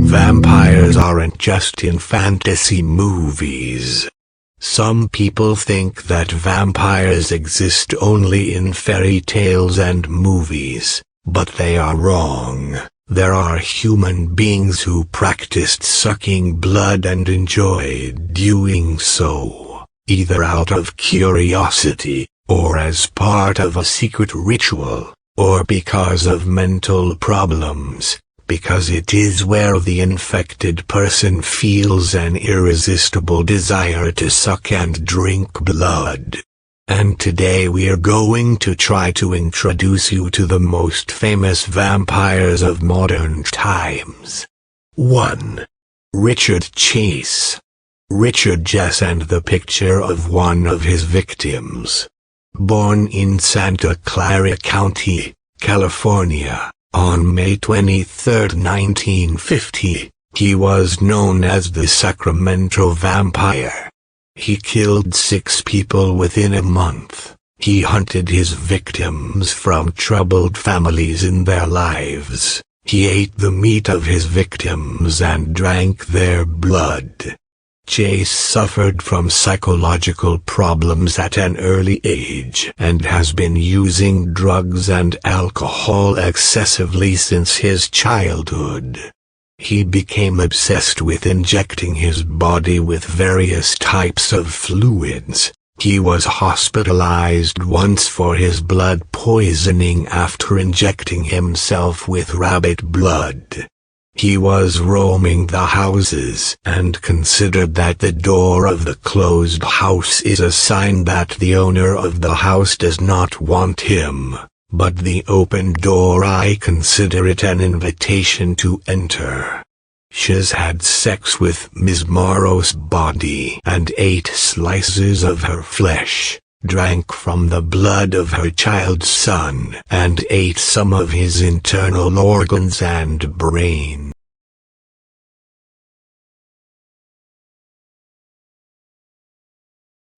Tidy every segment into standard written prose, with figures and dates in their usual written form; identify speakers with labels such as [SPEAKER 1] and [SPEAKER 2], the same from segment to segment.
[SPEAKER 1] Vampires aren't just in fantasy movies. Some people think that vampires exist only in fairy tales and movies, but they are wrong. There are human beings who practiced sucking blood and enjoyed doing so, either out of curiosity, or as part of a secret ritual, or because of mental problems, because it is where the infected person feels an irresistible desire to suck and drink blood. And today we're going to try to introduce you to the most famous vampires of modern times. 1. Richard Chase. Richard Chase, and the picture of one of his victims. Born in Santa Clara County, California, on May 23, 1950, he was known as the Sacramento Vampire. He killed 6 people within a month. He hunted his victims from troubled families in their lives. He ate the meat of his victims and drank their blood. Chase suffered from psychological problems at an early age and has been using drugs and alcohol excessively since his childhood. He became obsessed with injecting his body with various types of fluids. He was hospitalized once for his blood poisoning after injecting himself with rabbit blood. He was roaming the houses and considered that the door of the closed house is a sign that the owner of the house does not want him, but the open door, I consider it an invitation to enter. Chase had sex with Ms. Morrow's body and ate slices of her flesh, drank from the blood of her child's son, and ate some of his internal organs and brain.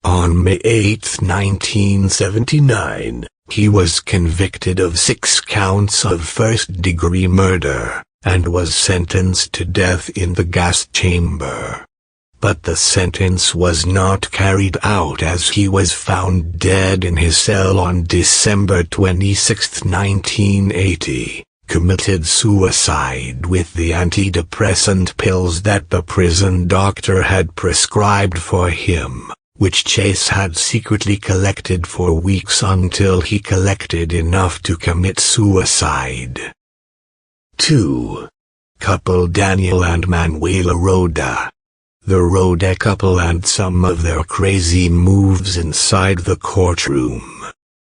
[SPEAKER 1] On May 8, 1979, he was convicted of 6 counts of first-degree murder, and was sentenced to death in the gas chamber. But the sentence was not carried out as he was found dead in his cell on December 26, 1980, committed suicide with the antidepressant pills that the prison doctor had prescribed for him, which Chase had secretly collected for weeks until he collected enough to commit suicide. 2. Couple Daniel and Manuela Roda. The Roda couple and some of their crazy moves inside the courtroom.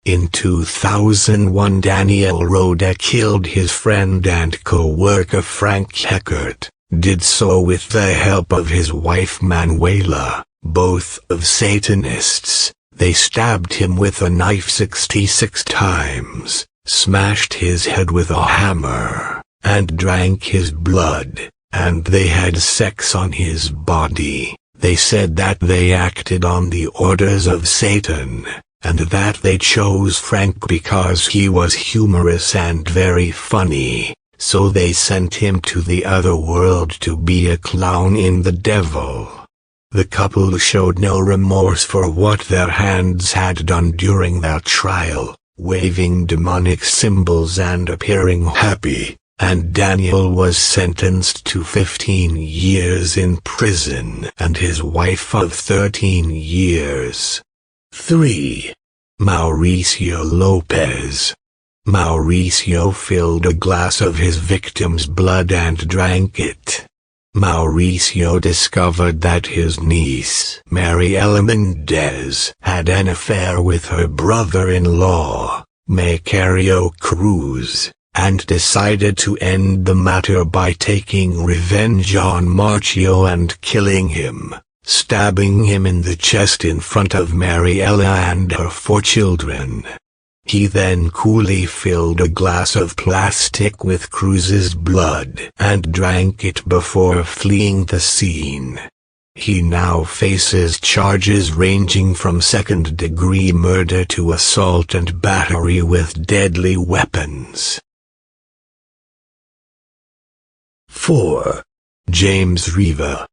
[SPEAKER 1] In 2001, Daniel Roda killed his friend and co-worker Frank Heckert, did so with the help of his wife Manuela, both of Satanists. They stabbed him with a knife 66 times, smashed his head with a hammer, and drank his blood, and they had sex on his body. They said that they acted on the orders of Satan, and that they chose Frank because he was humorous and very funny, so they sent him to the other world to be a clown in the devil. The couple showed no remorse for what their hands had done during their trial, waving demonic symbols and appearing happy, and Daniel was sentenced to 15 years in prison and his wife of 13 years. 3. Mauricio Lopez. Mauricio filled a glass of his victim's blood and drank it. Mauricio discovered that his niece, Mariela Mendez, had an affair with her brother-in-law, Macario Cruz, and decided to end the matter by taking revenge on Marcio and killing him, stabbing him in the chest in front of Mariela and her 4 children. He then coolly filled a glass of plastic with Cruz's blood and drank it before fleeing the scene. He now faces charges ranging from second-degree murder to assault and battery with deadly weapons. 4. James Riva.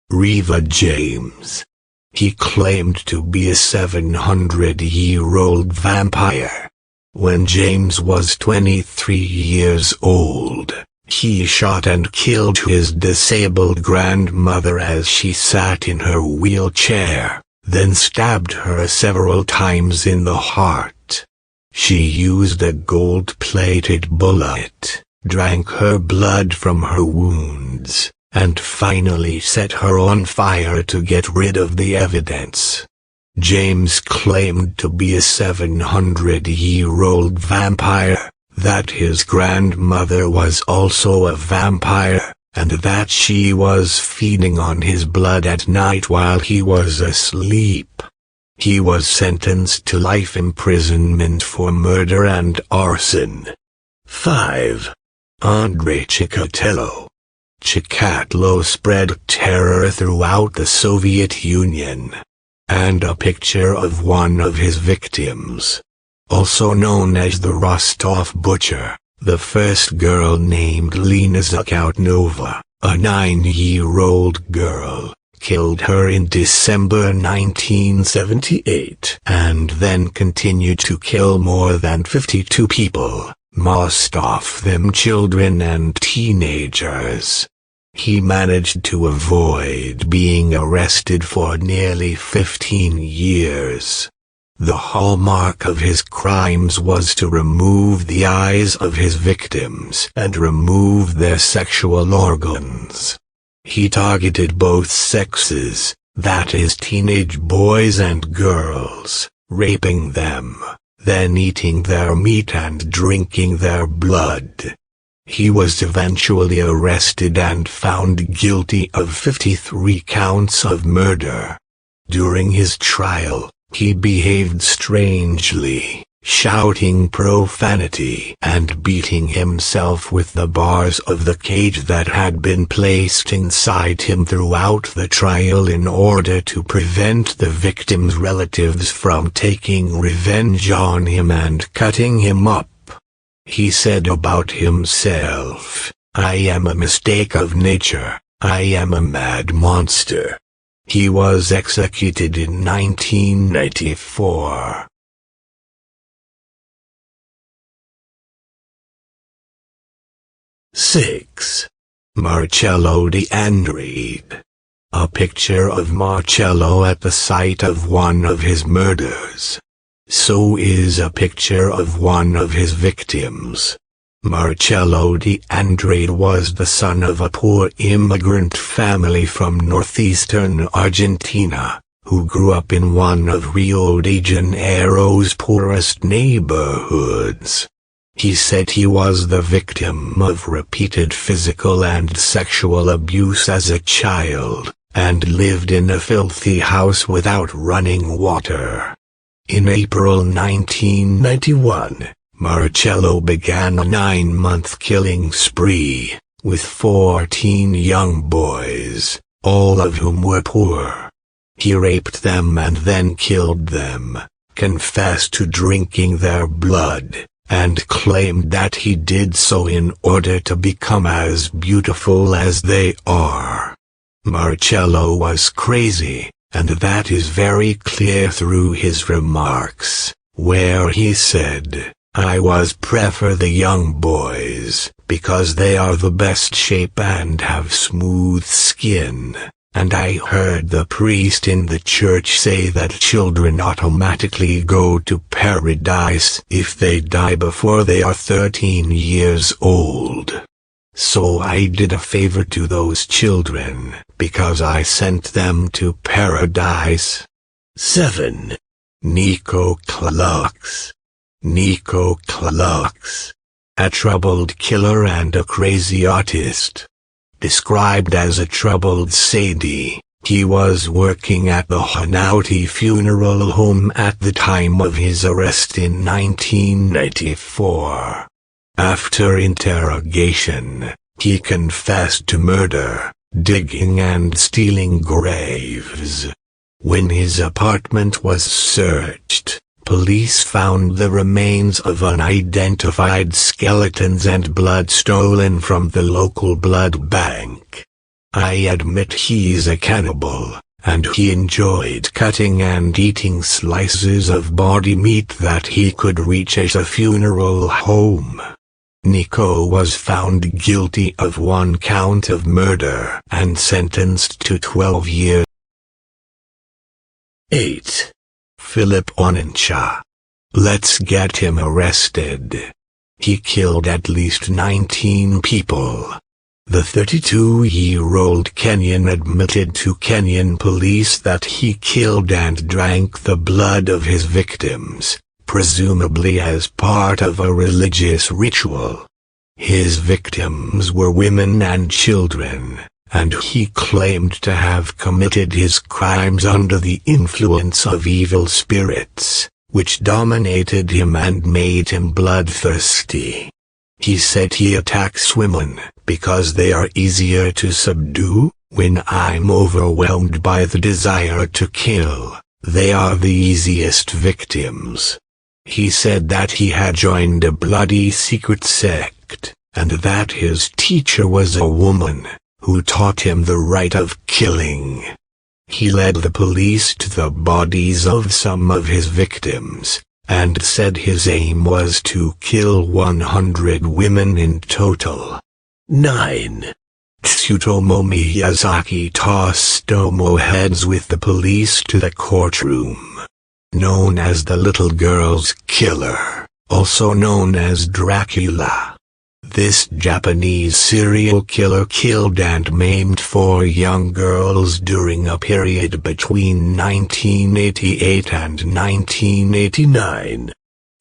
[SPEAKER 1] Riva James. He claimed to be a 700-year-old vampire. When James was 23 years old, he shot and killed his disabled grandmother as she sat in her wheelchair, then stabbed her several times in the heart. She used a gold-plated bullet, drank her blood from her wounds, and finally set her on fire to get rid of the evidence. James claimed to be a 700-year-old vampire, that his grandmother was also a vampire, and that she was feeding on his blood at night while he was asleep. He was sentenced to life imprisonment for murder and arson. 5. Andrei Chikatilo. Chikatilo spread terror throughout the Soviet Union. And a picture of one of his victims, also known as the Rostov Butcher, the first girl named Lena Zakhautnova, a 9-year-old girl, killed her in December 1978 and then continued to kill more than 52 people, most of them children and teenagers. He managed to avoid being arrested for nearly 15 years. The hallmark of his crimes was to remove the eyes of his victims and remove their sexual organs. He targeted both sexes, that is teenage boys and girls, raping them, then eating their meat and drinking their blood. He was eventually arrested and found guilty of 53 counts of murder. During his trial, he behaved strangely, shouting profanity and beating himself with the bars of the cage that had been placed inside him throughout the trial in order to prevent the victim's relatives from taking revenge on him and cutting him up. He said about himself, "I am a mistake of nature, I am a mad monster." He was executed in 1994. 6. Marcello de Andrade. A picture of Marcello at the site of one of his murders. So is a picture of one of his victims. Marcello de Andrade was the son of a poor immigrant family from northeastern Argentina, who grew up in one of Rio de Janeiro's poorest neighborhoods. He said he was the victim of repeated physical and sexual abuse as a child, and lived in a filthy house without running water. In April 1991, Marcello began a 9-month killing spree, with 14 young boys, all of whom were poor. He raped them and then killed them, confessed to drinking their blood, and claimed that he did so in order to become as beautiful as they are. Marcello was crazy, and that is very clear through his remarks, where he said, "I was prefer the young boys, because they are the best shape and have smooth skin, and I heard the priest in the church say that children automatically go to paradise if they die before they are 13 years old. So I did a favor to those children, because I sent them to paradise." 7. Niko Klux. Niko Klux. A troubled killer and a crazy artist. Described as a troubled sadie, he was working at the Hanouti Funeral Home at the time of his arrest in 1994. After interrogation, he confessed to murder, digging and stealing graves. When his apartment was searched, police found the remains of unidentified skeletons and blood stolen from the local blood bank. I admit he's a cannibal, and he enjoyed cutting and eating slices of body meat that he could reach at a funeral home. Nico was found guilty of 1 count of murder and sentenced to 12 years. 8. Philip Onitsha. Let's get him arrested. He killed at least 19 people. The 32-year-old Kenyan admitted to Kenyan police that he killed and drank the blood of his victims, presumably as part of a religious ritual. His victims were women and children, and he claimed to have committed his crimes under the influence of evil spirits, which dominated him and made him bloodthirsty. He said he attacks women because they are easier to subdue. When I'm overwhelmed by the desire to kill, they are the easiest victims. He said that he had joined a bloody secret sect, and that his teacher was a woman, who taught him the right of killing. He led the police to the bodies of some of his victims, and said his aim was to kill 100 women in total. 9. Tsutomu Miyazaki tossed Tomo heads with the police to the courtroom. Known as the little girl's killer, also known as Dracula. This Japanese serial killer killed and maimed 4 young girls during a period between 1988 and 1989.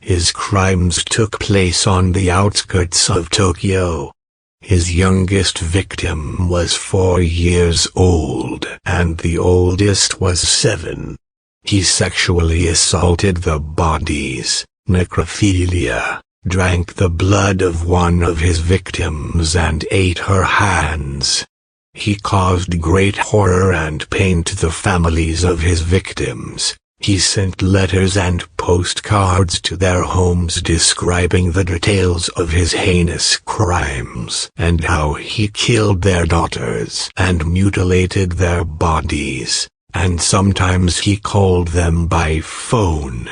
[SPEAKER 1] His crimes took place on the outskirts of Tokyo. His youngest victim was 4 years old, and the oldest was 7. He sexually assaulted the bodies, necrophilia, drank the blood of one of his victims and ate her hands. He caused great horror and pain to the families of his victims. He sent letters and postcards to their homes describing the details of his heinous crimes and how he killed their daughters and mutilated their bodies, and sometimes he called them by phone.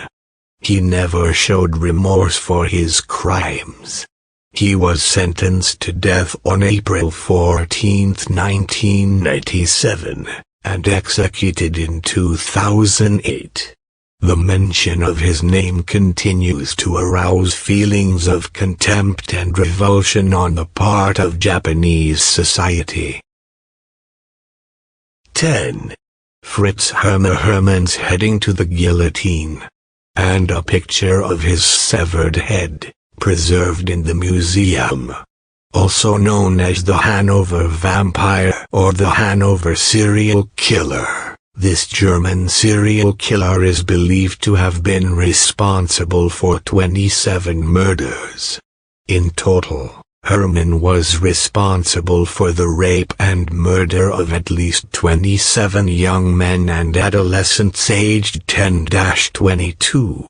[SPEAKER 1] He never showed remorse for his crimes. He was sentenced to death on April 14, 1997, and executed in 2008. The mention of his name continues to arouse feelings of contempt and revulsion on the part of Japanese society. 10. Fritz Herman's heading to the guillotine, and a picture of his severed head, preserved in the museum. Also known as the Hanover Vampire or the Hanover Serial Killer, this German serial killer is believed to have been responsible for 27 murders. In total, Herman was responsible for the rape and murder of at least 27 young men and adolescents aged 10-22.